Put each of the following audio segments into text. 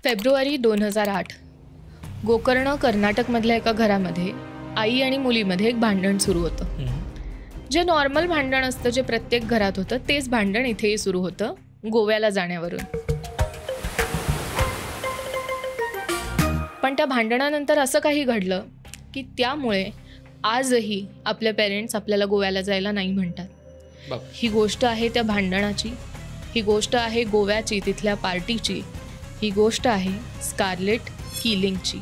February 2008 Gokarna कर्नाटकमधल्या एका घरामध्ये आई आणि मुलीमध्ये एक भांडण सुरू होतं. जे नॉर्मल भांडण असतं जे प्रत्येक घरात होतं तेच भांडण इथेही सुरू होतं गोव्याला जाण्यावरून. पण त्या भांडणानंतर असं काही घडलं की त्यामुळे आजही आपले पेरेंट्स आपल्याला गोव्याला जायला नाही म्हणतात. ही गोष्ट आहे त्या भांडणाची, ही गोष्ट आहे गोव्याची, तिथल्या पार्टीची, ही गोष्ट आहे स्कारलेट कीलिंगची.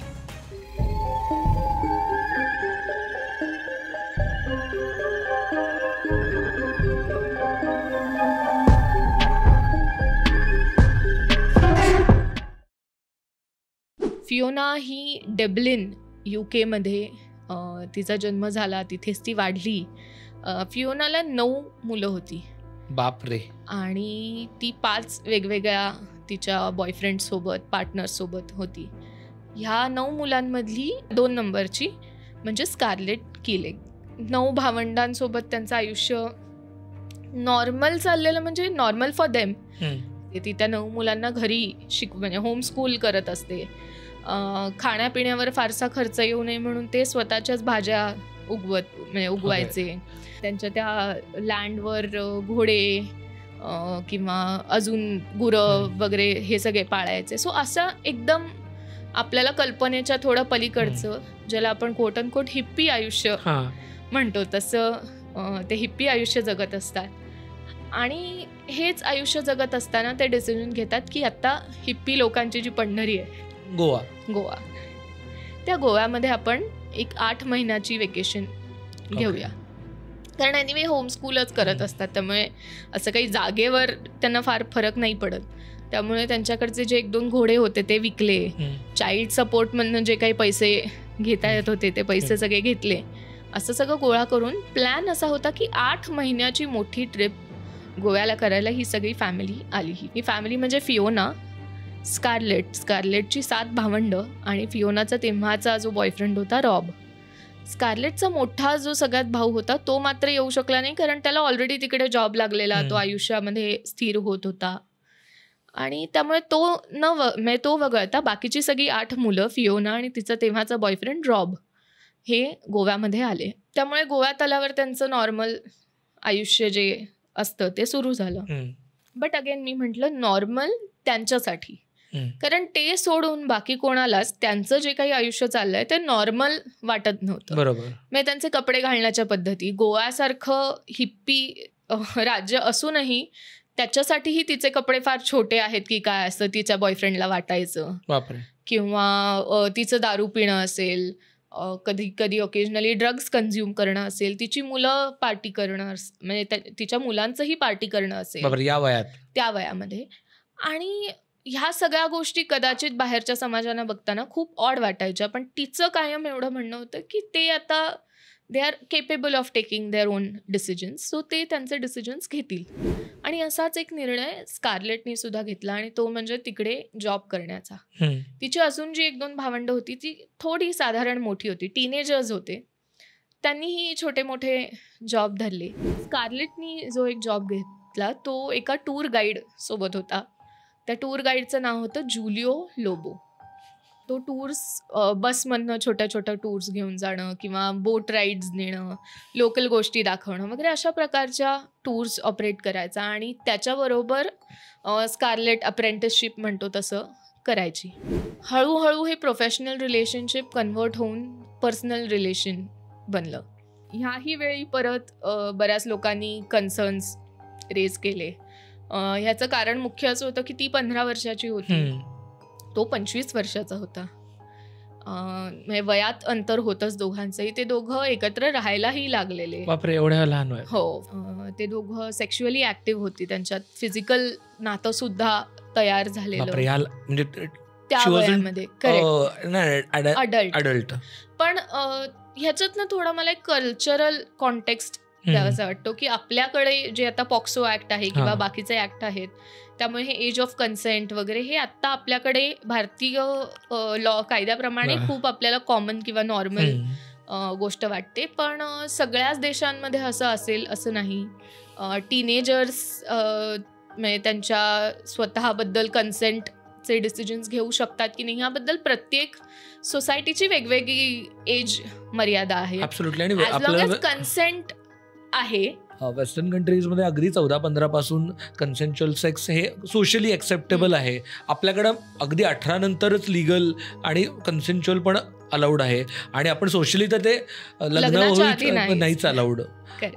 फियोना ही डेब्लिन UK तिचा जन्म झाला, तिथेच ती वाढली. फियोनाला 9 मुलं होती. बापरे. आणि ती 5 वेगवेगळ्या तिच्या बॉयफ्रेंडसोबत पार्टनरसोबत होती. ह्या 9 मुलांमधली 2 नंबरची म्हणजे स्कारलेट कीलिंग. 9 भावंडांसोबत त्यांचं आयुष्य नॉर्मल चाललेलं, म्हणजे नॉर्मल फॉर देम. ती त्या 9 मुलांना घरी म्हणजे होम स्कूल करत असते. खाण्यापिण्यावर फारसा खर्च येऊ नये म्हणून ते स्वतःच्याच भाज्या उगवायचे. त्यांच्या त्या लँडवर घोडे किंवा अजून गुरं वगैरे हे सगळे पाळायचे. सो असं एकदम आपल्याला कल्पनेच्या थोडं पलीकडचं, ज्याला आपण कोट अँड कोट हिप्पी आयुष्य म्हणतो, तसं ते हिप्पी आयुष्य जगत असतात. आणि हेच आयुष्य जगत असताना ते डिसिजन घेतात की आता हिप्पी लोकांची जी पंढरी आहे गोवा, त्या गोव्यामध्ये आपण एक 8 महिन्याची वेकेशन घेऊया. कारण एनिवे होम स्कूलच करत असतात, त्यामुळे असं काही जागेवर त्यांना फार फरक नाही पडत. त्यामुळे त्यांच्याकडचे जे 1-2 घोडे होते ते विकले. चाइल्ड सपोर्टमधनं जे काही पैसे घेता येत होते ते पैसे सगळे घेतले. असं सगळं गोळा करून प्लॅन असा होता की 8 महिन्याची मोठी ट्रिप गोव्याला करायला ही सगळी फॅमिली आली. ही फॅमिली म्हणजे फियोना, स्कारलेटची 7 भावंड आणि फियोनाचा तेव्हाचा जो बॉयफ्रेंड होता रॉब. स्कारलेटचा मोठा जो सगळ्यात भाऊ होता तो मात्र येऊ शकला नाही, कारण त्याला ऑलरेडी तिकडे जॉब लागलेला, तो आयुष्यामध्ये स्थिर होत होता. आणि त्यामुळे तो वगळता बाकीची सगळी 8 मुलं, फियोना आणि तिचा तेव्हाचा बॉयफ्रेंड रॉब, हे गोव्यामध्ये आले. त्यामुळे गोव्यात आल्यावर त्यांचं नॉर्मल आयुष्य जे असतं ते सुरू झालं. बट अगेन मी म्हटलं नॉर्मल त्यांच्यासाठी, कारण ते सोडून बाकी कोणालाच त्यांचं जे काही आयुष्य चाललंय ते नॉर्मल वाटत नव्हतं. बरोबर. म्हणजे त्यांचे कपडे घालण्याच्या पद्धती, गोव्यासारखं हिप्पी राज्य असूनही त्याच्यासाठीही तिचे कपडे फार छोटे आहेत की काय असं तिच्या बॉयफ्रेंडला वाटायचं. किंवा तिचं दारू पिणं असेल, कधी कधी ओकेजनली ड्रग्स कन्झ्युम करणं असेल, तिची मुलं पार्टी करणं, म्हणजे तिच्या मुलांचंही पार्टी करणं असेल त्या वयामध्ये. आणि ह्या सगळ्या गोष्टी कदाचित बाहेरच्या समाजानं बघताना खूप ऑड वाटायच्या, पण तिचं कायम एवढं म्हणणं होतं की ते आता they are capable of taking their own decisions, so ते त्यांचे डिसिजन्स घेतील. आणि असाच एक निर्णय स्कारलेटनी सुद्धा घेतला, आणि तो म्हणजे तिकडे जॉब करण्याचा. तिची अजून जी 1-2 भावंड होती ती थोडी साधारण मोठी होती, टीनेजर्स होते, त्यांनीही छोटे मोठे जॉब धरले. स्कारलेटनी जो एक जॉब घेतला तो एका टूर गाईड सोबत होता. त्या टूर गाईडचं नाव होतं जुलिओ लोबो. तो टूर्स बसमधनं छोट्या छोट्या टूर्स घेऊन जाणं किंवा बोट राईड्स नेणं, लोकल गोष्टी दाखवणं वगैरे अशा प्रकारच्या टूर्स ऑपरेट करायचा. आणि त्याच्याबरोबर स्कारलेट अप्रेंटिसशिप म्हणतो तसं करायची. हळूहळू हे प्रोफेशनल रिलेशनशिप कन्व्हर्ट होऊन पर्सनल रिलेशन बनलं. ह्याही वेळी परत बऱ्याच लोकांनी कन्सर्न्स रेज केले. ह्याचं कारण मुख्य असं होतं की ती 15 वर्षाची होती, तो 25 वर्षाचा होता. म्हणजे वयात अंतर होतंच दोघांचंही. ते दोघं एकत्र राहायलाही लागलेले. बापरे, एवढ्या लहान वयात? हो. ते दोघं सेक्शुअली ऍक्टिव्ह होती, त्यांच्यात फिजिकल नातं सुद्धा तयार झालेलं म्हणजे त्या वयामध्ये. अडल्ट. पण ह्याच्यातनं थोडा मला एक कल्चरल कॉन्टेक्स्ट द्यावासा वाटतो की आपल्याकडे जे आता पॉक्सो ऍक्ट आहे किंवा बाकीचे ऍक्ट आहेत, त्यामुळे हे एज ऑफ कन्सेंट वगैरे हे आत्ता आपल्याकडे भारतीय लॉ कायद्याप्रमाणे खूप आपल्याला कॉमन किंवा नॉर्मल गोष्ट वाटते. पण सगळ्याच देशांमध्ये असं असेल असं नाही. टीनेजर्स म्हणजे त्यांच्या स्वतःबद्दल कन्सेंट चे डिसिजन्स घेऊ शकतात की नाही याबद्दल प्रत्येक सोसायटीची वेगवेगळी एज मर्यादा आहे. कन्सेंट आहे. वेस्टर्न कंट्रीजमध्ये अगदी 14-15 पासून कन्सेंच्युअल सेक्स हे सोशली ॲक्सेप्टेबल आहे. आपल्याकडं अगदी 18 नंतरच लिगल आणि कन्सेंच्युअल पण अलाउड आहे आणि आपण सोशली तर ते लग्न नाहीच अलाउड.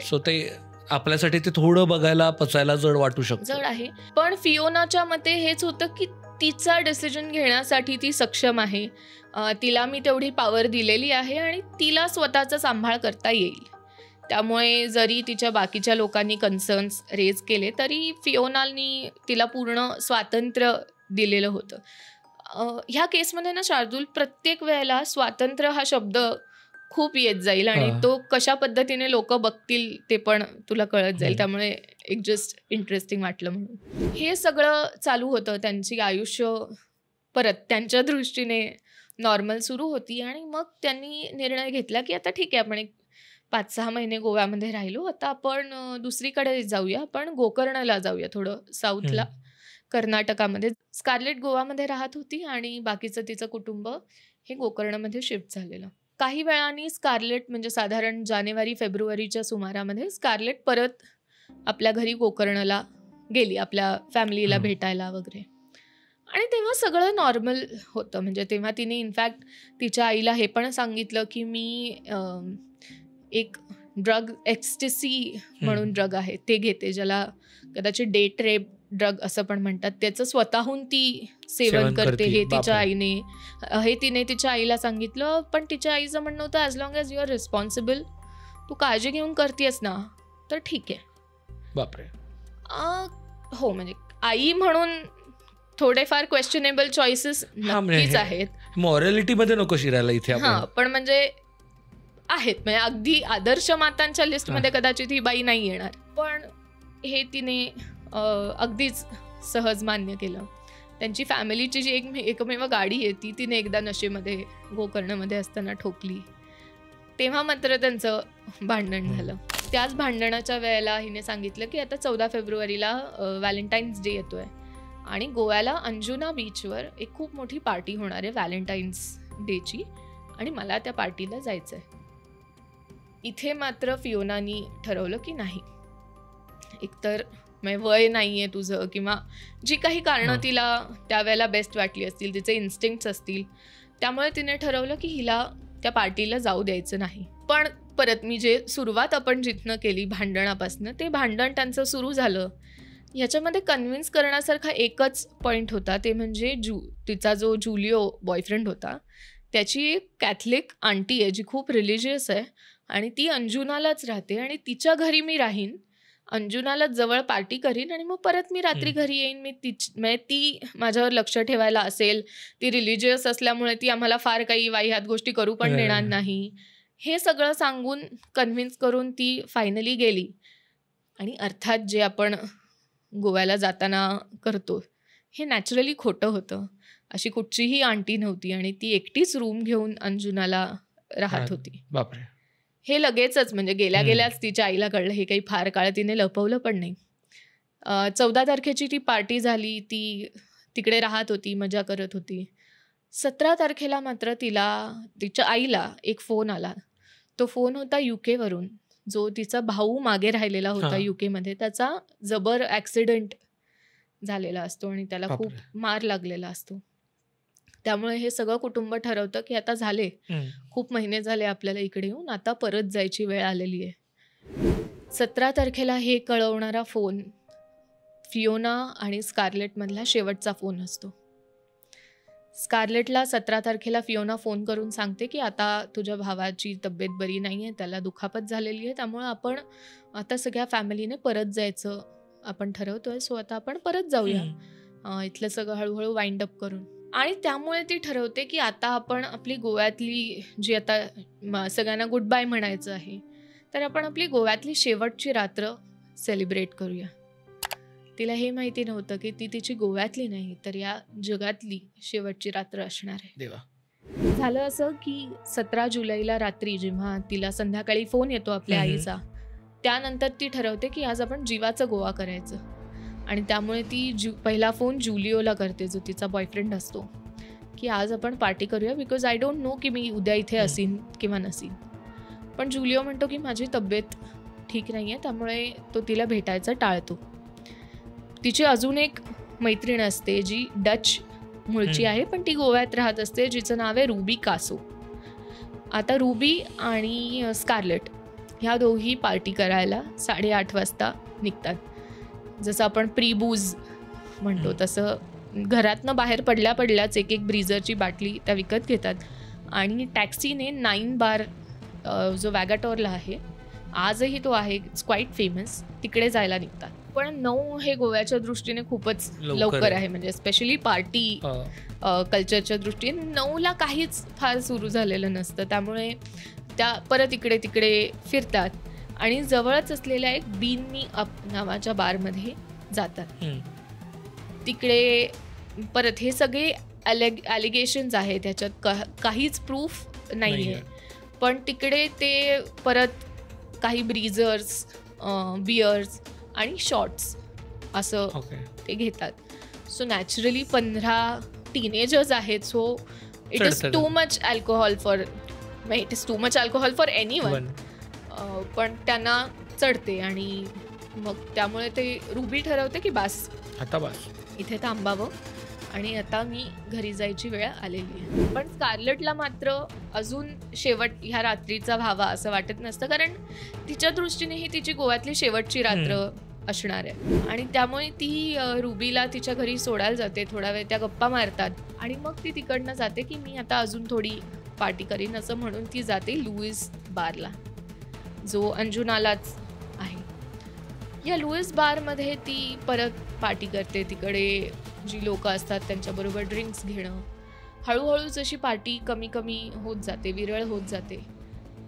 सो ते आपल्यासाठी ते थोडं बघायला पचायला जड वाटू शकतं. जड आहे. पण फियोनाच्या मते हेच होतं की तिचा डिसिजन घेण्यासाठी ती सक्षम आहे. तिला मी तेवढी पॉवर दिलेली आहे आणि तिला स्वतःचा सांभाळ करता येईल. त्यामुळे जरी तिच्या बाकीच्या लोकांनी कन्सर्न्स रेज केले तरी फियोनानी तिला पूर्ण स्वातंत्र्य दिलेलं होतं. ह्या केसमध्ये ना शार्दूल, प्रत्येक वेळेला स्वातंत्र्य हा शब्द खूप येत जाईल आणि तो कशा पद्धतीने लोक बघतील ते पण तुला कळत जाईल. त्यामुळे एक जस्ट इंटरेस्टिंग वाटलं म्हणून. हे सगळं चालू होतं. त्यांची आयुष्य परत त्यांच्या दृष्टीने नॉर्मल सुरू होती आणि मग त्यांनी निर्णय घेतला की आता ठीक आहे, आपण एक 5-6 महिने गोव्यामध्ये राहिलो, आता आपण दुसरीकडे जाऊया, आपण गोकर्णला जाऊया, थोडं साऊथला, कर्नाटकामध्ये. स्कारलेट गोवामध्ये राहत होती आणि बाकीचं तिचं कुटुंब हे गोकर्णमध्ये शिफ्ट झालेलं. काही वेळाने स्कारलेट, म्हणजे साधारण जानेवारी-फेब्रुवारीच्या सुमारामध्ये स्कारलेट परत आपल्या घरी गोकर्णला गेली, आपल्या फॅमिलीला भेटायला वगैरे. आणि तेव्हा सगळं नॉर्मल होतं. म्हणजे तेव्हा तिने इनफॅक्ट तिच्या आईला हे पण सांगितलं की मी एक ड्रग, एक्स्टेसी म्हणून ड्रग आहे ते घेते, ज्याला कदाचित डेट रेप ड्रग असं पण म्हणतात. त्याचं स्वतःहून ती सेवन करते हे तिने तिच्या आईला सांगितलं. पण तिच्या आईचं म्हणणं होतं, as long as you are responsible, तू काळजी घेऊन करतेस ना तर ठीक आहे. बापरे. हो, म्हणजे आई म्हणून थोडेफार क्वेश्चनेबल चॉईसेस नक्कीच आहेत. मॉरॅलिटीमध्ये नको शिरायला इथे. हां, पण म्हणजे आहेत, म्हणजे अगदी आदर्श मातांच्या लिस्टमध्ये कदाचित ही बाई नाही येणार. पण हे तिने अगदीच सहज मान्य केलं. त्यांची फॅमिलीची जी एकमेव गाडी आहे ती तिने एकदा नशेमध्ये गोकर्णमध्ये असताना ठोकली. तेव्हा मात्र त्यांचं भांडण झालं. त्याच भांडणाच्या वेळेला हिने सांगितलं की आता 14 फेब्रुवारीला व्हॅलेंटाईन्स डे येतोय आणि गोव्याला अंजुना बीचवर एक खूप मोठी पार्टी होणार आहे व्हॅलेंटाईन्स डेची आणि मला त्या पार्टीला जायचं आहे. इथे मात्र फियोनानी ठरवलं की नाही, एकतर वय नाही आहे तुझं किंवा जी काही कारणं तिला त्यावेळेला बेस्ट वाटली असतील, तिचे इन्स्टिंक्ट्स असतील, त्यामुळे तिने ठरवलं की हिला त्या पार्टीला जाऊ द्यायचं नाही. पण परत मी जे सुरुवात आपण जिथनं केली भांडणापासनं, ते भांडण त्यांचं सुरू झालं. ह्याच्यामध्ये कन्व्हिन्स करण्यासारखा एकच पॉईंट होता, ते म्हणजे तिचा जो जुलिओ बॉयफ्रेंड होता त्याची एक कॅथलिक आंटी आहे जी खूप रिलिजियस आहे आणि ती अंजुनालाच राहते आणि तिच्या घरी मी राहीन, अंजुनालाच जवळ पार्टी करीन आणि मग परत मी रात्री घरी येईन. म्हणजे ती माझ्यावर लक्ष ठेवायला असेल, ती रिलिजियस असल्यामुळे ती आम्हाला फार काही वाईहात गोष्टी करू पण देणार नाही, हे सगळं सांगून कन्व्हिन्स करून ती फायनली गेली. आणि अर्थात जे आपण गोव्याला जाताना करतो हे नॅचरली खोटं होतं. अशी कुठचीही आंटी नव्हती आणि ती एकटीच रूम घेऊन अंजुनाला राहत होती. बापरे. हे लगेचच, म्हणजे गेल्याच तिच्या आईला कळलं. हे काही फार काळ तिने लपवलं पण नाही. 14 तारखेची ती पार्टी झाली, ती तिकडे राहत होती, मजा करत होती. 17 तारखेला मात्र तिच्या आईला एक फोन आला. तो फोन होता UK वरून. जो तिचा भाऊ मागे राहिलेला होता UK मध्ये, त्याचा जबर ॲक्सिडेंट झालेला असतो आणि त्याला खूप मार लागलेला असतो. त्यामुळे हे सगळं कुटुंब ठरवतं की आता झाले, खूप महिने झाले आपल्याला इकडे येऊन, आता परत जायची वेळ आलेली आहे. 17 तारखेला हे कळवणारा फोन फियोना आणि स्कारलेटमधला शेवटचा फोन असतो. स्कारलेटला 17 तारखेला फियोना फोन करून सांगते की आता तुझ्या भावाची तब्येत बरी नाही आहे, त्याला दुखापत झालेली आहे, त्यामुळे आपण आता सगळ्या फॅमिलीने परत जायचं आपण ठरवतोय. सो आता आपण परत जाऊया, इथलं सगळं हळूहळू वाइंड अप करून. आणि त्यामुळे ती ठरवते की आता आपण आपली गोव्यातली जी आता सगळ्यांना गुड बाय म्हणायचं आहे, तर आपण आपली गोव्यातली शेवटची रात्र सेलिब्रेट करूया. तिला हे माहिती नव्हतं की ती तिची गोव्यातली नाही तर या जगातली शेवटची रात्र असणार आहे. देवा. झालं असं की 17 जुलैला रात्री जेव्हा तिला संध्याकाळी फोन येतो आपल्या आईचा, त्यानंतर ती ठरवते की आज आपण जीवाचं गोवा करायचं. आणि त्यामुळे ती पहिला फोन जुलिओला करते, जो तिचा बॉयफ्रेंड असतो, की आज आपण पार्टी करूया, बिकॉज आय डोंट नो की मी उद्या इथे असीन किंवा नसीन. पण जुलिओ म्हणतो की माझी तब्येत ठीक नाही आहे, त्यामुळे तो तिला भेटायचं टाळतो. तिची अजून एक मैत्रीण असते जी डच मूळची आहे, पण ती गोव्यात राहत असते, जिचं नाव आहे रुबी कासो. आता रुबी आणि स्कारलेट ह्या दोघी पार्टी करायला 8:30 वाजता निघतात. जसं आपण प्रीबूज म्हणतो तसं घरातनं बाहेर पडल्याच एक ब्रीझरची बाटली त्या विकत घेतात आणि टॅक्सीने 9 बार जो वॅगाटॉरला आहे, आजही तो आहे, इट्स क्वाईट फेमस, तिकडे जायला निघतात. पण 9 हे गोव्याच्या दृष्टीने खूपच लवकर आहे, म्हणजे स्पेशली पार्टी कल्चरच्या दृष्टीने 9ला काहीच फार सुरू झालेलं नसतं. त्यामुळे त्या परत इकडे तिकडे फिरतात आणि जवळच असलेल्या एक बीन मी अप नावाच्या बारमध्ये जातात. तिकडे परत हे सगळे ॲलिगेशन्स आहेत, ह्याच्यात काहीच प्रूफ नाही आहे. पण तिकडे ते परत काही ब्रीझर्स, बियर्स आणि शॉट्स असं ते घेतात. सो नॅचरली 15 टीनेजर्स आहेत, so it is too much alcohol for anyone. पण त्यांना चढते आणि मग त्यामुळे ते रुबी ठरवते की बस इथे थांबावं आणि आता मी घरी जायची वेळ आलेली आहे. पण स्कारलेटला मात्र अजून शेवट ह्या रात्रीचा व्हावा असं वाटत नसतं, कारण तिच्या दृष्टीने ही तिची गोव्यातली शेवटची रात्र असणार आहे. आणि त्यामुळे ती रुबीला तिच्या घरी सोडायला जाते. थोडा वेळ त्या गप्पा मारतात आणि मग ती तिकडनं जाते की मी आता अजून थोडी पार्टी करीन असं म्हणून ती जाते लुईस बारला, जो अंजुनालाच आहे. या लुईस बारमध्ये ती परत पार्टी करते. तिकडे जी लोकं असतात त्यांच्याबरोबर ड्रिंक्स घेणं, हळूहळू जशी पार्टी कमी कमी होत जाते, विरळ होत जाते,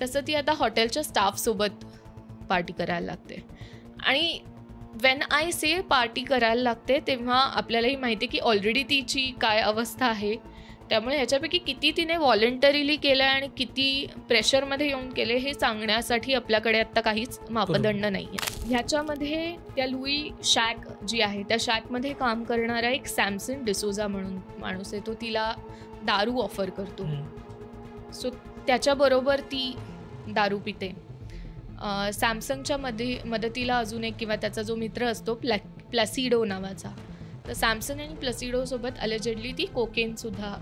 तसं ती आता हॉटेलच्या स्टाफसोबत पार्टी करायला लागते. आणि वेन आय से पार्टी करायला लागते तेव्हा आपल्यालाही माहिती आहे की ऑलरेडी तिची काय अवस्था आहे. त्यामुळे ह्याच्यापैकी किती तिने व्हॉलंटरीली केलं आणि किती प्रेशरमध्ये येऊन केले हे सांगण्यासाठी आपल्याकडे आत्ता काहीच मापदंड नाही आहे. ह्याच्यामध्ये त्या लुई शॅक जी आहे त्या शॅकमध्ये काम करणारा एक सॅमसन डिसोजा म्हणून माणूस आहे, तो तिला दारू ऑफर करतो. सो त्याच्याबरोबर ती दारू पिते. सॅमसंगच्या मदतीला अजून एक किंवा त्याचा जो मित्र असतो प्लॅसिडो नावाचा, तर सॅमसंग आणि प्लॅसिडोसोबत अलेजेडली ती कोकेनसुद्धा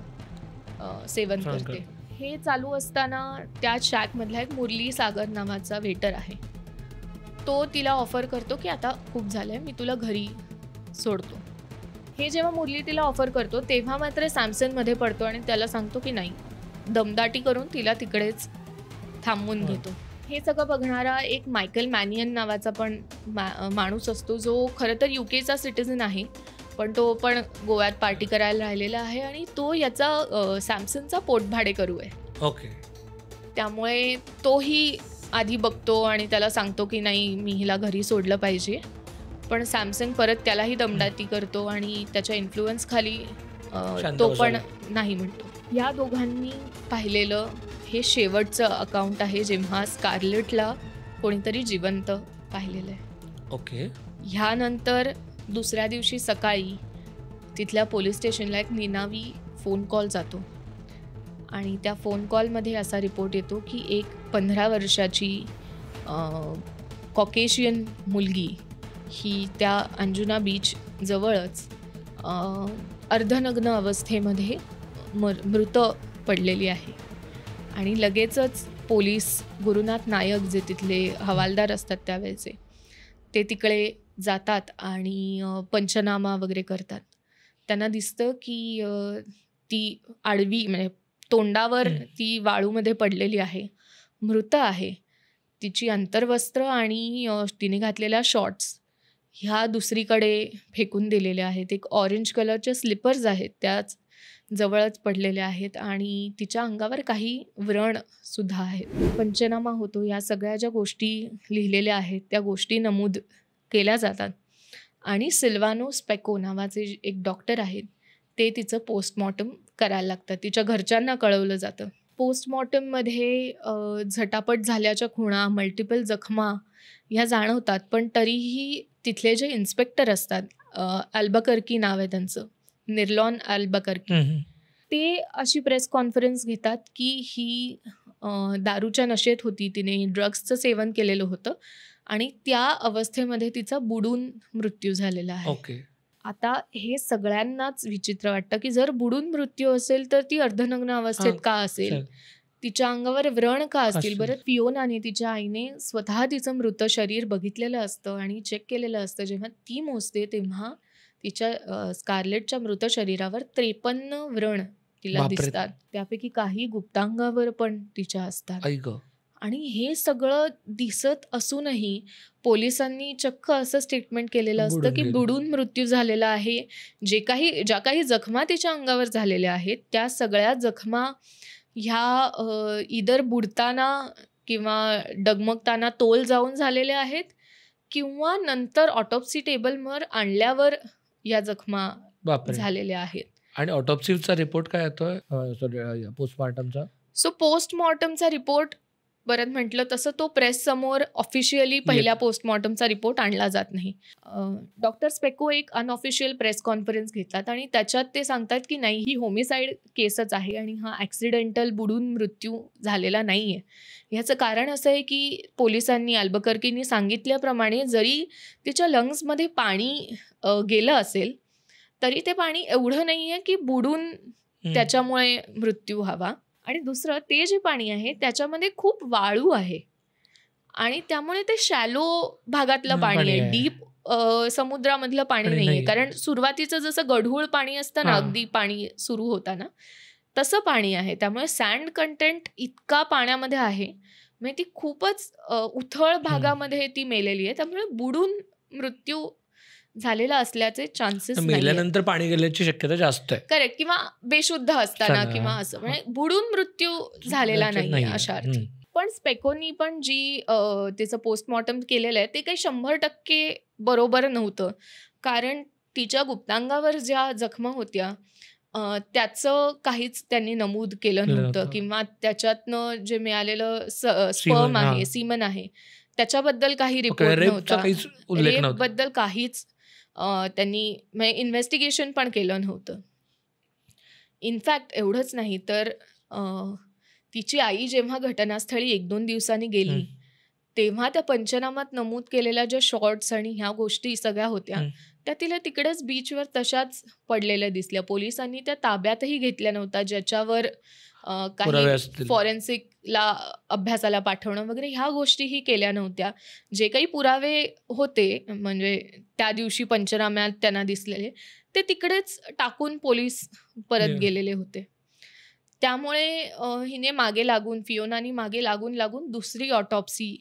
सेवन करते. हे चालू असताना त्या शॅकमधला एक मुरली सागर नावाचा वेटर आहे, तो तिला ऑफर करतो की आता खूप झालंय, मी तुला घरी सोडतो. हे जेव्हा मुरली तिला ऑफर करतो तेव्हा मात्र सॅमसंगमध्ये पडतो आणि त्याला सांगतो की नाही, दमदाटी करून तिला तिकडेच थांबवून घेतो. हे सगळं बघणारा एक मायकल मॅनियन नावाचा पण माणूस असतो, जो खरं तर UKचा सिटिझन आहे, पण तो पण गोव्यात पार्टी करायला राहिलेला आहे आणि तो याचा सॅमसंगचा पोटभाडेकरू आहे. ओके. त्यामुळे तोही आधी बघतो आणि त्याला सांगतो की नाही, मी हिला घरी सोडलं पाहिजे. पण सॅमसंग परत त्यालाही दमदाटी करतो आणि त्याच्या इन्फ्लुअन्स खाली तो पण नाही म्हणतो. या दोघांनी पाहिलेलं हे शेवटचं अकाउंट आहे जेव्हा स्कारलेटला कोणीतरी जिवंत पाहिलेलं आहे. ओके. ह्यानंतर दुसऱ्या दिवशी सकाळी तिथल्या पोलीस स्टेशनला एक निनावी फोन कॉल जातो आणि त्या फोन कॉलमध्ये असा रिपोर्ट येतो की एक 15 वर्षाची कॉकेशियन मुलगी ही त्या अंजुना बीच जवळच अर्धनग्न अवस्थेमध्ये मृत पडलेली आहे. आणि लगेचच पोलीस गुरुनाथ नायक जे तिथले हवालदार असतात त्यावेळेचे, ते तिकडे जातात आणि पंचनामा वगैरे करतात. त्यांना दिसतं की ती आडवी म्हणजे तोंडावर ती वाळूमध्ये पडलेली आहे, मृत आहे. तिची अंतर्वस्त्र आणि तिने घातलेल्या शॉर्ट्स ह्या दुसरीकडे फेकून दिलेल्या आहेत. एक ऑरेंज कलरच्या स्लिपर्स आहेत त्याच जवळच पडलेल्या आहेत आणि तिच्या अंगावर काही व्रणसुद्धा आहेत. पंचनामा होतो, या सगळ्या ज्या गोष्टी लिहिलेल्या आहेत त्या गोष्टी नमूद केल्या जातात आणि सिल्वानो स्पेको नावाचे एक डॉक्टर आहेत ते तिचं पोस्टमॉर्टम करायला लागतात. तिच्या घरच्यांना कळवलं जातं. पोस्टमॉर्टममध्ये झटापट झाल्याच्या खुणा, मल्टिपल जखमा ह्या जाणवतात, पण तरीही तिथले जे इन्स्पेक्टर असतात अल्बकर्की नाव आहे त्यांचं, निर्लॉन अल्बकर्की. ते अशी प्रेस कॉन्फरन्स घेतात की ही दारूच्या नशेत होती, तिने ड्रग्सचं सेवन केलेलं होतं आणि त्या अवस्थेमध्ये तिचा बुडून मृत्यू झालेला आहे. आता हे सगळ्यांनाच विचित्र वाटतं की जर बुडून मृत्यू असेल तर ती अर्धनग्न अवस्थेत का असेल, तिच्या अंगावर व्रण का असतील. बरं, फियोनाने, तिच्या आईने स्वतः तिचं मृत शरीर बघितलेलं असतं आणि चेक केलेलं असतं. जेव्हा ती मोजते तेव्हा तिच्या स्कारलेटच्या मृत शरीरावर 53 व्रण तिला दिसतात. त्यापैकी काही गुप्तांगावर पण तिच्या असतात. आणि हे सगळं दिसत असूनही पोलिसांनी चक्क असं स्टेटमेंट केलेलं असतं की बुडून मृत्यू झालेला आहे. ज्या काही जखमा तिच्या अंगावर झालेल्या आहेत त्या सगळ्या जखमा ह्या इधर बुडताना किंवा डगमगताना तोल जाऊन झालेल्या आहेत किंवा नंतर ऑटोप्सी टेबलवर आणल्यावर या जखमा झालेल्या आहेत. आणि ऑटोप्सीचा रिपोर्ट काय येतोय, पोस्टमॉर्टमचा? सो पोस्टमॉर्टमचा रिपोर्ट परत म्हटलं तसं तो प्रेस समोर ऑफिशियली पहिल्या पोस्टमॉर्टमचा रिपोर्ट आणला जात नाही. डॉक्टर स्पेको एक अनऑफिशियल प्रेस कॉन्फरन्स घेतात आणि त्याच्यात ते सांगतात की नाही, ही होमिसाईड केसच आहे आणि हा ॲक्सिडेंटल बुडून मृत्यू झालेला नाही आहे. ह्याचं कारण असं आहे की पोलिसांनी, अल्बकर्कीनी सांगितल्याप्रमाणे जरी तिच्या लंग्समध्ये पाणी गेलं असेल तरी ते पाणी एवढं नाही आहे की बुडून त्याच्यामुळे मृत्यू व्हावा. आणि दुसरं, ते जे पाणी आहे त्याच्यामध्ये खूप वाळू आहे आणि त्यामुळे ते शॅलो भागातलं पाणी आहे, डीप समुद्रामधलं पाणी नाही आहे. कारण सुरुवातीचं जसं गढूळ पाणी असतं ना, अगदी पाणी सुरू होताना तसं पाणी आहे. त्यामुळे सँड कंटेंट इतका पाण्यामध्ये आहे, म्हणजे ती खूपच उथळ भागामध्ये ती मेलेली आहे. त्यामुळे बुडून मृत्यू झालेला असल्याचे चान्सेस, मेल्यानंतर पाणी गेल्याची शक्यता जास्त आहे. करेक्ट, किंवा बेशुद्ध असताना किंवा असं, म्हणजे बुडून मृत्यू झालेला नाही अशा अर्थी. पण स्पेकोनी पण जी तिचं पोस्टमॉर्टम केलेलं आहे ते काही 100% बरोबर नव्हतं. कारण तिच्या गुप्तांगावर ज्या जखमा होत्या त्याचं काहीच त्यांनी नमूद केलं नव्हतं किंवा त्याच्यातनं जे मिळालेलं स्पर्म आहे, सीमन आहे, त्याच्याबद्दल काही रिपोर्ट नव्हता. रेपबद्दल काहीच त्यांनी म्हणजे इन्व्हेस्टिगेशन पण केलं नव्हतं. इनफॅक्ट एवढंच नाही तर तिची आई जेव्हा घटनास्थळी 1-2 दिवसांनी गेली तेव्हा त्या पंचनामात नमूद केलेल्या ज्या शॉर्ट्स आणि ह्या गोष्टी सगळ्या होत्या त्या तिला तिकडेच बीचवर तशाच पडलेल्या दिसल्या. पोलिसांनी त्या ताब्यातही घेतल्या नव्हत्या, ज्याच्यावर काही फॉरेन्सिकला अभ्यासाला पाठवणं वगैरे ह्या गोष्टीही केल्या नव्हत्या. जे काही पुरावे होते म्हणजे त्या दिवशी पंचनाम्यात त्यांना दिसलेले ते तिकडेच टाकून पोलीस परत गेलेले होते. त्यामुळे हिने मागे लागून, फियोनानी मागे लागून दुसरी ऑटोप्सी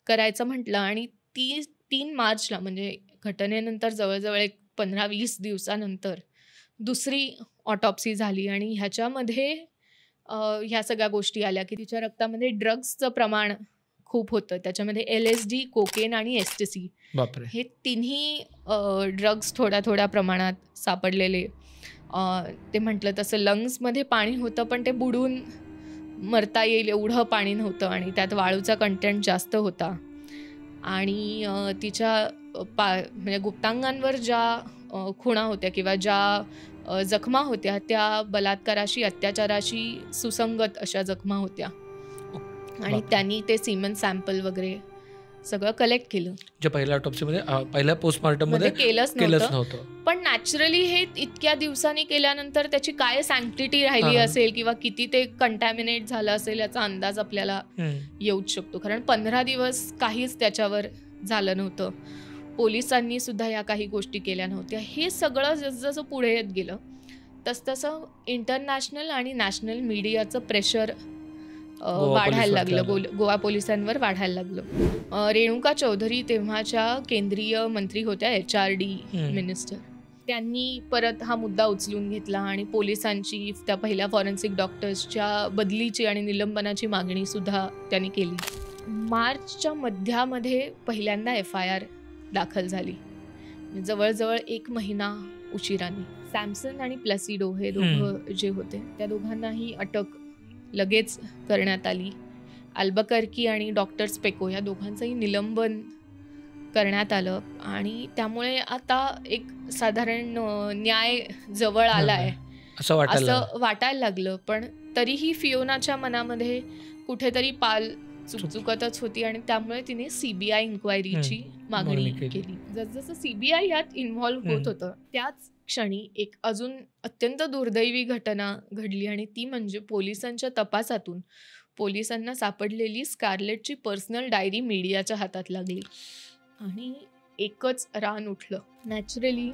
करायचं म्हटलं आणि 3 मार्चला म्हणजे घटनेनंतर जवळजवळ 15-20 दिवसानंतर दुसरी ऑटोप्सी झाली आणि ह्याच्यामध्ये ह्या सगळ्या गोष्टी आल्या की तिच्या रक्तामध्ये ड्रग्सचं प्रमाण खूप होतं. त्याच्यामध्ये LSD, कोकेन आणि एस्टेसी हे तिन्ही ड्रग्स थोड्या प्रमाणात सापडलेले. ते म्हटलं तसं लंग्समध्ये पाणी होतं पण ते बुडून मरता येईल एवढं पाणी नव्हतं आणि त्यात वाळूचा कंटेंट जास्त होता. आणि तिच्या म्हणजे गुप्तांगांवर ज्या खुणा होत्या किंवा ज्या जखमा होत्या त्या बलात्काराशी, अत्याचाराशी सुसंगत अशा जखमा होत्या आणि त्यांनी ते सीमन सॅम्पल वगैरे सगळं कलेक्ट केलं. जे पहिल्या ऑटोप्सीमध्ये, पहिल्या पोस्टमॉर्टममध्ये केलंच नव्हतं. पण नॅचरली हे इतक्या दिवसांनी केल्यानंतर त्याची काय सँक्टिटी राहिली असेल किंवा किती ते कंटॅमिनेट झालं असेल याचा अंदाज आपल्याला येऊच शकतो. कारण 15 दिवस काहीच त्याच्यावर झालं नव्हतं. पोलिसांनी सुद्धा या काही गोष्टी केल्या नव्हत्या. हे सगळं जसं पुढे येत गेलं तसतसं इंटरनॅशनल आणि नॅशनल मीडियाचं प्रेशर वाढायला लागलं, गोवा पोलिसांवर वाढायला लागलं. रेणुका चौधरी तेव्हाच्या केंद्रीय मंत्री होत्या, HRD मिनिस्टर. त्यांनी परत हा मुद्दा उचलून घेतला आणि पोलिसांची त्या पहिल्या फॉरेन्सिक डॉक्टर्सच्या बदलीची आणि निलंबनाची मागणी सुद्धा त्यांनी केली. मार्चच्या मध्यामध्ये पहिल्यांदा FIR दाखल झाली, जवळजवळ 1 महिना उशिराने. सॅमसन आणि प्लॅसिडो हे दोघं जे होते त्या दोघांनाही अटक लगेच करण्यात आली. अल्बकर्की आणि डॉक्टर स्पेको या दोघांचंही निलंबन करण्यात आलं आणि त्यामुळे आता एक साधारण न्याय जवळ आलाय असं वाटायला लागलं. पण तरीही फियोनाच्या मनामध्ये कुठेतरी पाल चुकचुकतच होती आणि त्यामुळे तिने सीबीआय इन्क्वायरीची मागणी केली. जसजसं सीबीआय यात इन्व्हॉल्व्ह होत होतं त्याच क्षणी एक अजून अत्यंत दुर्दैवी घटना घडली आणि ती म्हणजे पोलिसांच्या तपासातून पोलिसांना सापडलेली स्कारलेटची पर्सनल डायरी मीडियाच्या हातात लागली आणि एकच रान उठलं. नॅचरली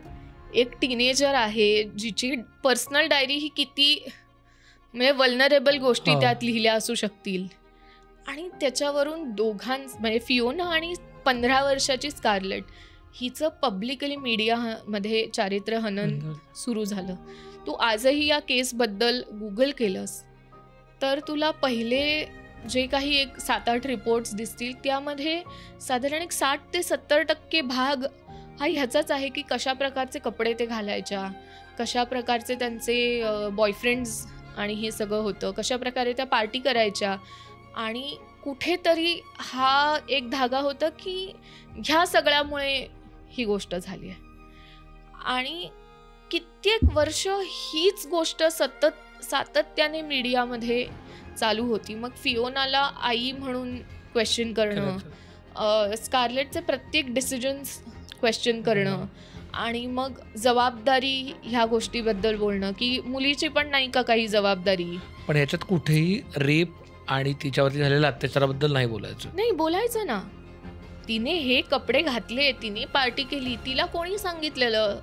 एक टीनेजर आहे जिची पर्सनल डायरी ही किती म्हणजे वल्नरेबल गोष्टी त्यात लिहिल्या असू शकतील आणि त्याच्यावरून म्हणजे फियोना आणि 15 वर्षाची स्कारलेट हिचं पब्लिकली मीडियामध्ये चारित्र्य हनन सुरू झालं. तू आजही या केसबद्दल गुगल केलंस तर तुला पहिले जे काही एक 7-8 रिपोर्ट्स दिसतील त्यामध्ये साधारण एक 60 ते 70% भाग हा ह्याचाच आहे की कशा प्रकारचे कपडे ते घालायच्या, कशा प्रकारचे त्यांचे बॉयफ्रेंड्स आणि हे सगळं होतं, कशा प्रकारे त्या पार्टी करायच्या आणि कुठेतरी हा एक धागा होता की ह्या सगळ्यामुळे ही गोष्ट झाली आहे आणि कित्येक वर्ष हीच गोष्ट सातत्याने मीडियामध्ये चालू होती. मग फियोनाला आई म्हणून क्वेश्चन करणं, स्कारलेटचे प्रत्येक डिसिजन्स क्वेश्चन करणं आणि मग जबाबदारी ह्या गोष्टीबद्दल बोलणं की मुलीची पण नाही का काही जबाबदारी. पण ह्याच्यात कुठेही रेप आणि तिच्यावरती झालेल्या अत्याचाराबद्दल नाही बोलायचं ना. तिने हे कपडे घातले, तिने पार्टी केली, तिला कोणी सांगितलेलं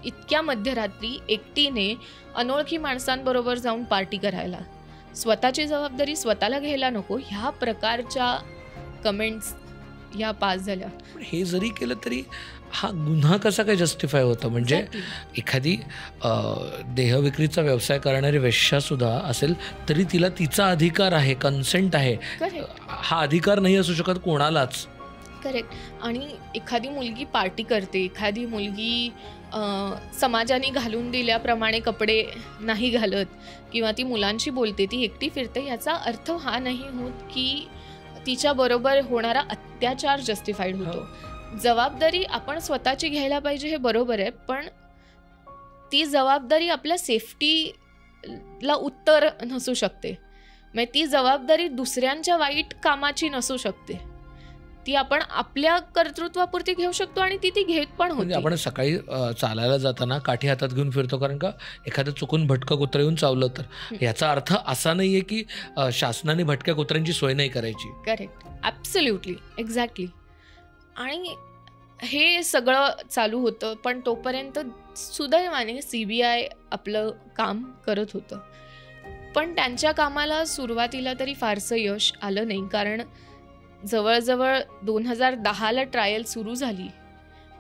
इतक्या मध्यरात्री एकटीने अनोळखी माणसांबरोबर जाऊन पार्टी करायला? स्वतःची जबाबदारी स्वतःला घ्यायला नको, ह्या प्रकारच्या कमेंट्स ह्या पास झाल्या. हे जरी केलं तरी हा गुन्हा कसा काय जस्टिफाय होता? म्हणजे एखादी देहविक्रीचा व्यवसाय करणारी वेश्या सुद्धा असेल तरी तिला तिचा अधिकार आहे, कन्सेंट आहे. हा अधिकार नाही असू शकत कोणालाच. करेक्ट. आणि एखादी मुलगी पार्टी करते, एखादी मुलगी समाजाने घालून दिल्याप्रमाणे कपडे नाही घालत किंवा ती मुलांशी बोलते, ती एकटी फिरते, याचा अर्थ हा नाही होत की तिच्याबरोबर होणारा अत्याचार जस्टिफाईड होतो. जबाबदारी आपण स्वतःची घ्यायला पाहिजे हे बरोबर आहे, पण ती जबाबदारी आपल्या सेफ्टीला उत्तर नसू शकते. म्हणजे ती जबाबदारी दुसऱ्यांच्या वाईट कामाची नसू शकते. ती आपण आपल्या कर्तृत्वापुरती घेऊ शकतो आणि ती घेत पण होती. आपण सकाळी चालायला जाताना काठी हातात घेऊन फिरतो कारण का एखादं चुकून भटकं कुत्रं येऊन चावलं तर. याचा अर्थ असा नाहीये की शासनाने भटक्या कुत्र्यांची सोय नाही करायची. Correct, absolutely, exactly. आणि हे सगळं चालू होतं पण तोपर्यंत सुदैवाने CBI आपलं काम करत होतं. पण त्यांच्या कामाला सुरुवातीला तरी फारसं यश आलं नाही कारण जवळजवळ 2010ला ट्रायल सुरू झाली.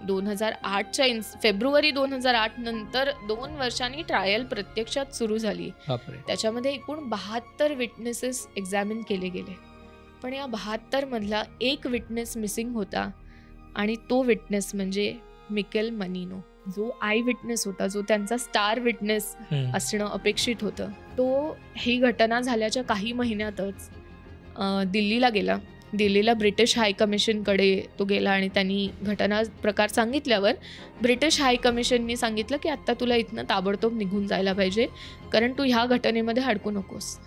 2008च्या फेब्रुवारी 2008 नंतर 2 वर्षांनी ट्रायल प्रत्यक्षात सुरू झाली. त्याच्यामध्ये एकूण 72 विटनेसेस एक्झामिन केले गेले. पण या 72 मधला एक विटनेस मिसिंग होता आणि तो विटनेस म्हणजे मिकेल मनिनो, जो आय विटनेस होता, जो त्यांचा स्टार विटनेस असणं अपेक्षित होतं. तो ही घटना झाल्याच्या काही महिन्यातच दिल्लीला गेला. दिल्लीला ब्रिटिश हाय कमिशनकडे तो गेला आणि त्यांनी घटना प्रकार सांगितल्यावर ब्रिटिश हाय कमिशननी सांगितलं की आत्ता तुला इथनं ताबडतोब निघून जायला पाहिजे कारण तू ह्या घटनेमध्ये अडकू नकोस.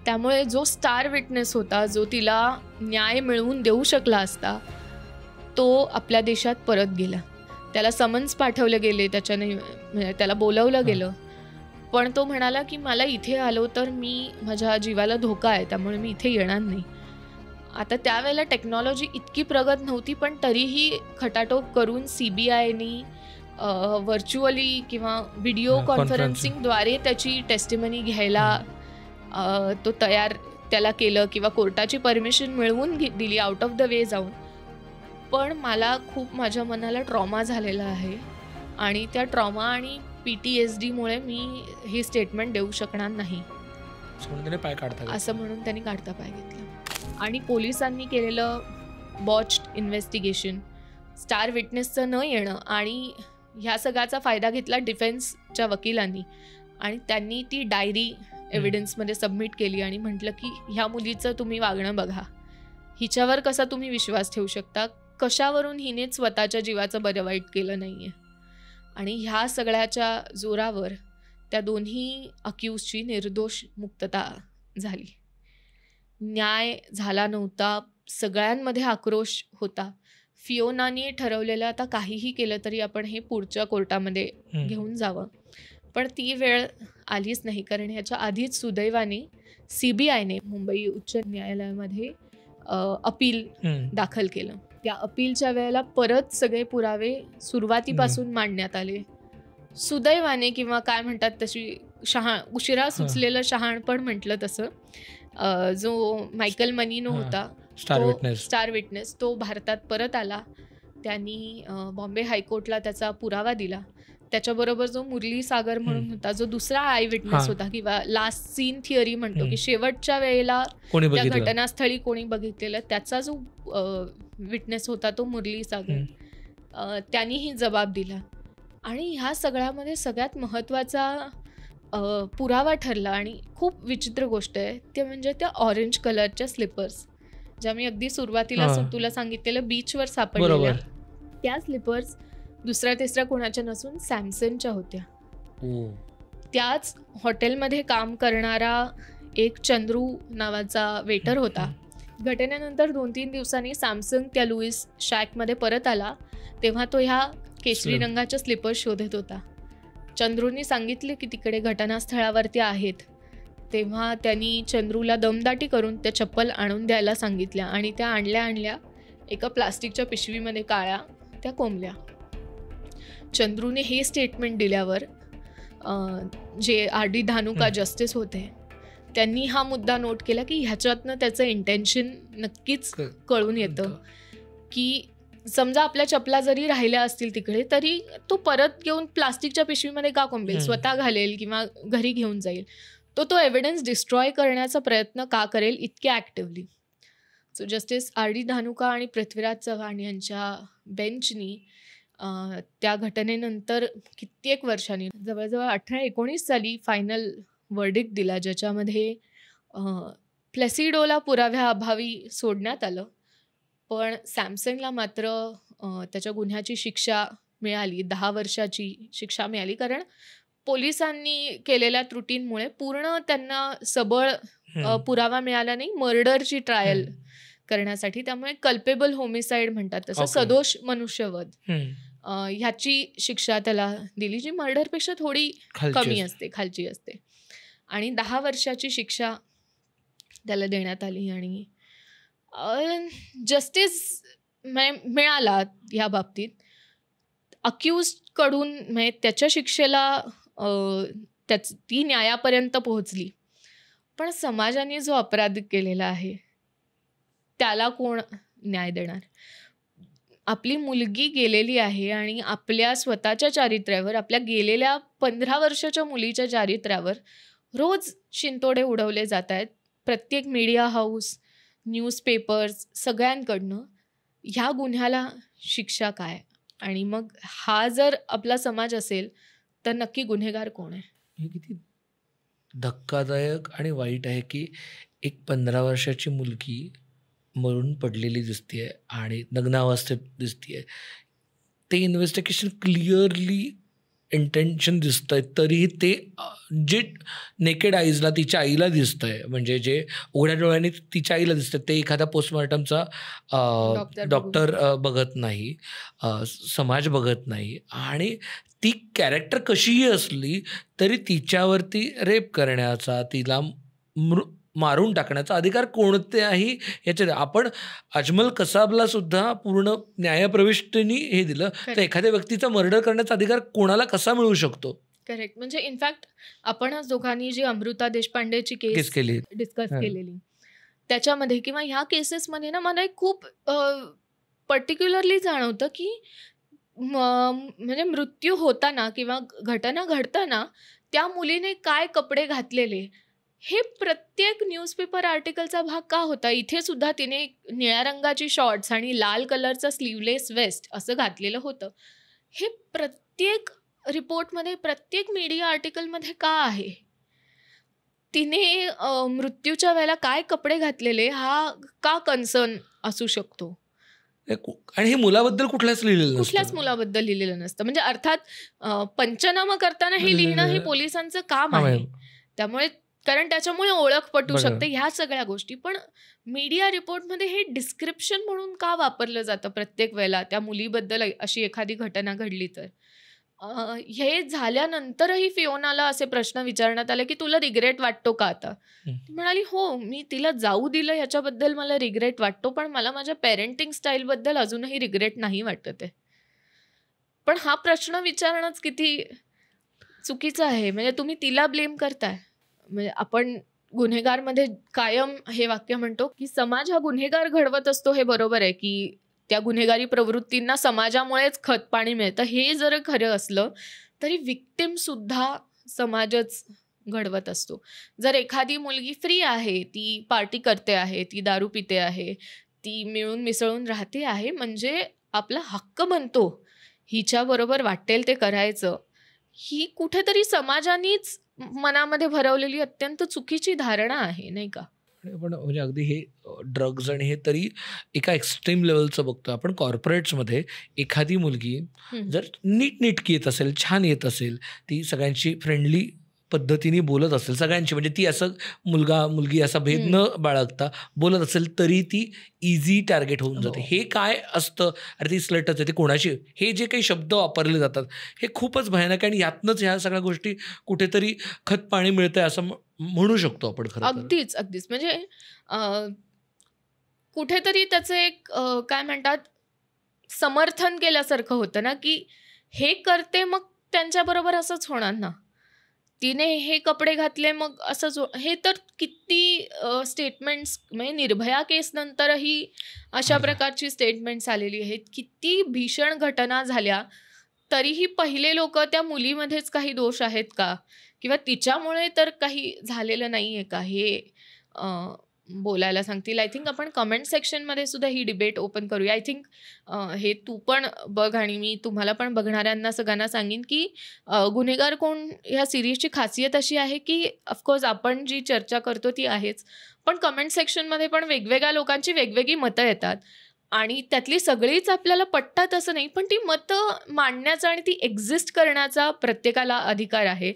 त्यामुळे जो स्टार विटनेस होता, जो तिला न्याय मिळवून देऊ शकला असता, तो आपल्या देशात परत गेला. त्याला समन्स पाठवले गेले, त्याला बोलवलं गेलं, पण तो म्हणाला की मला इथे आलो तर माझ्या जीवाला धोका आहे, त्यामुळे मी इथे येणार नाही. आता त्यावेळेला टेक्नॉलॉजी इतकी प्रगत नव्हती पण तरीही खटाटोप करून CBIनी व्हर्च्युअली किंवा व्हिडिओ कॉन्फरन्सिंगद्वारे त्याची टेस्टिमनी घ्यायला तो त्याला केलं किंवा कोर्टाची परमिशन मिळवून दिली आउट ऑफ द वे जाऊन. पण मला खूप माझ्या मनाला ट्रॉमा झालेला आहे आणि त्या ट्रॉमा आणि PTSDमुळे मी हे स्टेटमेंट देऊ शकणार नाही असं म्हणून त्यांनी काढता पाय घेतला. आणि पोलिसांनी केलेलं बॉच्ड इन्व्हेस्टिगेशन, स्टार विटनेसचं न येणं आणि ह्या सगळ्याचा फायदा घेतला डिफेन्सच्या वकिलांनी आणि त्यांनी ती डायरी एव्हिडन्समध्ये सबमिट केली आणि म्हटलं की ह्या मुलीचं तुम्ही वागणं बघा, हिच्यावर कसा तुम्ही विश्वास ठेवू शकता, कशावरून हिनेच स्वतःच्या जीवाचं बरं वाईट केलं नाहीये. आणि ह्या सगळ्याच्या जोरावर त्या दोन्ही अक्यूजची निर्दोष मुक्तता झाली. न्याय झाला नव्हता, सगळ्यांमध्ये आक्रोश होता. फियोनाने ठरवलेलं आता काहीही केलं तरी आपण हे पुढच्या कोर्टामध्ये घेऊन जावं, पण ती वेळ आलीच नाही. कारण ह्याच्या आधीच सुदैवाने CBIने मुंबई उच्च न्यायालयामध्ये अपील दाखल केलं. त्या अपीलच्या वेळेला परत सगळे पुरावे सुरुवातीपासून मांडण्यात आले. सुदैवाने किंवा काय म्हणतात तशी उशिरा सुचलेलं शहाणपण म्हटलं तसं, जो मायकल मनीनो होता स्टार विटनेस, तो भारतात परत आला. त्यांनी बॉम्बे हायकोर्टला त्याचा पुरावा दिला. त्याच्याबरोबर जो मुरली सागर म्हणून होता, जो दुसरा आय विटनेस होता किंवा लास्ट सीन थिअरी म्हणतो की शेवटच्या वेळेला त्या घटनास्थळी कोणी बघितलेलं, त्याचा जो विटनेस होता तो मुरली सागर, त्यांनीही जबाब दिला. आणि ह्या सगळ्यामध्ये सगळ्यात महत्त्वाचा पुरावा ठरला आणि खूप विचित्र गोष्ट आहे ते म्हणजे त्या ऑरेंज कलरच्या स्लिपर्स, ज्या मी अगदी सुरुवातीला तुला सांगितलेलं बीचवर सापडलेल्या, त्या स्लिपर्स दुसऱ्या तिसऱ्या कोणाच्या नसून सॅमसंगच्या होत्या. त्याच हॉटेलमध्ये काम करणारा एक चंद्रू नावाचा वेटर होता. घटनेनंतर 2-3 दिवसांनी सॅमसंग त्या लुईस शॅकमध्ये परत आला, तेव्हा तो ह्या केशरी रंगाच्या स्लिपर्स शोधत होता. चंद्रूंनी सांगितले की तिकडे घटनास्थळावरती आहेत. तेव्हा त्यांनी चंद्रूला दमदाटी करून त्या चप्पल आणून द्यायला सांगितल्या आणि त्या आणल्या एका प्लास्टिकच्या पिशवीमध्ये काळ्या त्या कोंबल्या. चंद्रूने हे स्टेटमेंट दिल्यावर जे RD धानुका जस्टिस होते त्यांनी हा मुद्दा नोट केला की ह्याच्यातनं त्याचं इंटेन्शन नक्कीच कळून येतं की समजा आपल्या चपला जरी राहिल्या असतील तिकडे तरी तो परत घेऊन प्लास्टिकच्या पिशवीमध्ये का कोंबेल, स्वतः घालेल किंवा घरी घेऊन जाईल, तो एव्हिडन्स डिस्ट्रॉय करण्याचा प्रयत्न का करेल इतक्या actively. So justice RD Dhanuka आणि पृथ्वीराज चव्हाण यांच्या बेंचनी त्या घटनेनंतर कित्येक वर्षांनी जवळजवळ 18-19 साली फायनल वर्डिक्ट दिला, ज्याच्यामध्ये प्लेसिडोला पुराव्याअभावी सोडण्यात आलं. पण सॅमसंगला मात्र त्याच्या गुन्ह्याची शिक्षा मिळाली, 10 वर्षाची शिक्षा मिळाली. कारण पोलिसांनी केलेल्या त्रुटींमुळे पूर्ण त्यांना सबळ पुरावा मिळाला नाही मर्डरची ट्रायल करण्यासाठी. त्यामुळे कल्पेबल होमिसाइड म्हणतात तसं, सदोष मनुष्यवध, ह्याची शिक्षा त्याला दिली, जी मर्डरपेक्षा थोडी कमी असते, खालची असते. आणि 10 वर्षाची शिक्षा त्याला देण्यात आली आणि जस्टिस मिळाला या बाबतीत. अक्यूजकडून म्हणजे त्याच्या शिक्षेला ती न्यायापर्यंत पोहोचली, पण समाजाने जो अपराध केलेला आहे त्याला कोण न्याय देणार? आपली मुलगी गेलेली आहे आणि आपल्या स्वतःच्या चारित्र्यावर, आपल्या गेलेल्या 15 वर्षाच्या मुलीच्या चारित्र्यावर रोज शिंतोडे उडवले जात आहेत प्रत्येक मीडिया हाऊस, न्यूजपेपर्स, सगळ्यांकडनं. ह्या गुन्ह्याला शिक्षा काय? आणि मग हा जर आपला समाज असेल तर नक्की गुन्हेगार कोण आहे? हे किती धक्कादायक आणि वाईट आहे की एक 15 वर्षाची मुलगी मरून पडलेली दिसतीये आणि नग्नावस्थेत दिसतीये. ते इन्व्हेस्टिगेशन क्लिअरली इंटेन्शन दिसतंय, तरीही ते जे नेकेड आईजला तिच्या आईला दिसतंय, म्हणजे जे उघड्या डोळ्यांनी तिच्या आईला दिसतंय, ते एखादा पोस्टमॉर्टमचा डॉक्टर बघत नाही, समाज बघत नाही. आणि ती कॅरेक्टर कशीही असली तरी तिच्यावरती रेप करण्याचा, तिला मारून टाकण्याचा अधिकार कोणत्याही याच्यात. आपण अजमल कसाबला सुद्धा पूर्ण न्यायप्रविष्टींनी हे दिलं, तर एखाद्या व्यक्तीचा मर्डर करण्याचा अधिकार कोणाला कसा मिळू शकतो? करेक्ट. म्हणजे इनफॅक्ट आपणच दोघांनी जी अमृता देशपांडेची केस डिस्कस केलेली त्याच्यामध्ये किंवा ह्या केसेसमध्ये ना मला एक खूप पर्टिक्युलरली जाणवतं की म्हणजे मृत्यू होताना किंवा घटना घडताना त्या मुलीने काय कपडे घातलेले हे प्रत्येक न्यूजपेपर आर्टिकलचा भाग का होता. इथे सुद्धा तिने निळ्या रंगाची शॉर्ट्स आणि लाल कलरचा स्लीवलेस वेस्ट असं घातलेलं होतं. हे प्रत्येक रिपोर्टमध्ये, प्रत्येक मीडिया आर्टिकलमध्ये का आहे? तिने मृत्यूच्या वेळेला काय कपडे घातलेले हा का कन्सर्न असू शकतो? आणि हे मुलाबद्दल कुठल्याच मुलाबद्दल लिहिलेलं नसतं. म्हणजे अर्थात पंचनामा करताना हे लिहिणं हे पोलिसांचं काम आहे. त्यामुळे कारण त्याच्यामुळे ओळख पटू शकते ह्या सगळ्या गोष्टी. पण मीडिया रिपोर्टमध्ये हे डिस्क्रिप्शन म्हणून का वापरलं जातं प्रत्येक वेळेला त्या मुलीबद्दल अशी एखादी घटना घडली तर? हे झाल्यानंतरही फिओनाला असे प्रश्न विचारण्यात आले की तुला रिग्रेट वाटतो का आता? ती म्हणाली हो, मी तिला जाऊ दिलं ह्याच्याबद्दल मला रिग्रेट वाटतो, पण मला माझ्या पेरेंटिंग स्टाईलबद्दल अजूनही रिग्रेट नाही वाटत आहे. पण हा प्रश्न विचारणंच किती चुकीचं आहे. म्हणजे तुम्ही तिला ब्लेम करताय. म्हणजे आपण गुन्हेगारमध्ये कायम हे वाक्य म्हणतो की समाज हा गुन्हेगार घडवत असतो. हे बरोबर आहे की त्या गुन्हेगारी प्रवृत्तींना समाजामुळेच खतपाणी मिळतं. हे जर खरं असलं तरी विक्टिम सुद्धा समाजच घडवत असतो. जर एखादी मुलगी फ्री आहे, ती पार्टी करते आहे, ती दारू पिते आहे, ती मिळून मिसळून राहते आहे, म्हणजे आपला हक्क बनतो हिच्याबरोबर वाटेल ते करायचं, ही कुठेतरी समाजानेच मनामध्ये भरवलेली अत्यंत चुकीची धारणा आहे, नाही का? पण म्हणजे अगदी हे ड्रग्ज आणि हे तरी एका एक्स्ट्रीम लेवलचं बघतो आपण. कॉर्पोरेट्समध्ये एखादी मुलगी जर नीटनेटकी येत असेल, छान येत असेल, ती सगळ्यांची फ्रेंडली पद्धतीने बोलत असेल, सगळ्यांची म्हणजे ती असं मुलगा मुलगी असा भेद न बाळगता बोलत असेल, तरी ती इझी टार्गेट होऊन जाते. हे काय असतं? अरे ती स्लटच आहे, ते कोणाशी, हे जे काही शब्द वापरले जातात हे खूपच भयानक आहे. आणि यातनंच ह्या सगळ्या गोष्टी कुठेतरी खतपाणी मिळतंय असं म्हणू शकतो आपण. खरं अगदीच अगदीच. म्हणजे कुठेतरी त्याचं एक काय म्हणतात समर्थन केल्यासारखं होतं ना, की हे करते मग त्यांच्याबरोबर असंच होणार ना, तिने हे कपडे घातले मग असंच. हे तर किती स्टेटमेंट्स म्हणजे निर्भया केस नंतरही अशा प्रकारची स्टेटमेंट्स आलेली आहेत. किती भीषण घटना झाल्या तरीही पहिले लोक त्या मुलीमध्येच काही दोष आहेत का किंवा तिच्यामुळे तर काही झालेलं नाहीये का हे बोलायला सांगतील. आय थिंक आपण कमेंट सेक्शनमध्ये सुद्धा ही डिबेट ओपन करूया. आय थिंक हे तू पण बघ आणि मी तुम्हाला पण बघणाऱ्यांना सगळ्यांना सांगेन की गुन्हेगार कोण ह्या सिरीजची खासियत अशी आहे की ऑफकोर्स आपण जी चर्चा करतो ती आहेच, पण कमेंट सेक्शनमध्ये पण वेगवेगळ्या लोकांची वेगवेगळी मतं येतात आणि त्यातली सगळीच आपल्याला पटतात असं नाही, पण ती मतं मांडण्याचा आणि ती एक्झिस्ट करण्याचा प्रत्येकाला अधिकार आहे.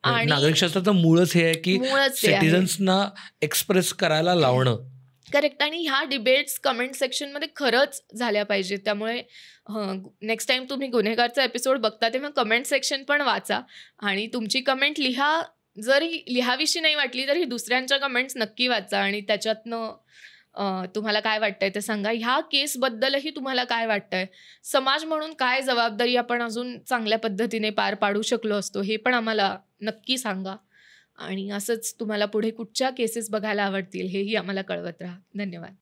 आणि नागरिकशास्त्राचं मूळच हे आहे की सिटिझन्सना एक्सप्रेस करायला लावणं. करेक्ट. आणि ह्या डिबेट्स कमेंट सेक्शनमध्ये खरंच झाल्या पाहिजेत. त्यामुळे नेक्स्ट टाइम तुम्ही गुन्हेगारचा एपिसोड बघता तेव्हा कमेंट सेक्शन पण वाचा आणि तुमची कमेंट लिहा. जरी लिहाविषयी नाही वाटली तरी दुसऱ्यांच्या कमेंट्स नक्की वाचा आणि त्याच्यातनं तुम्हाला काय वाटतंय ते सांगा. ह्या केसबद्दलही तुम्हाला काय वाटतंय, समाज म्हणून काय जबाबदारी आपण अजून चांगल्या पद्धतीने पार पाडू शकलो असतो हे पण आम्हाला नक्की सांगा. आणि असंच तुम्हाला पुढे कुठच्या केसेस बघायला आवडतील हेही आम्हाला कळवत राहा. धन्यवाद.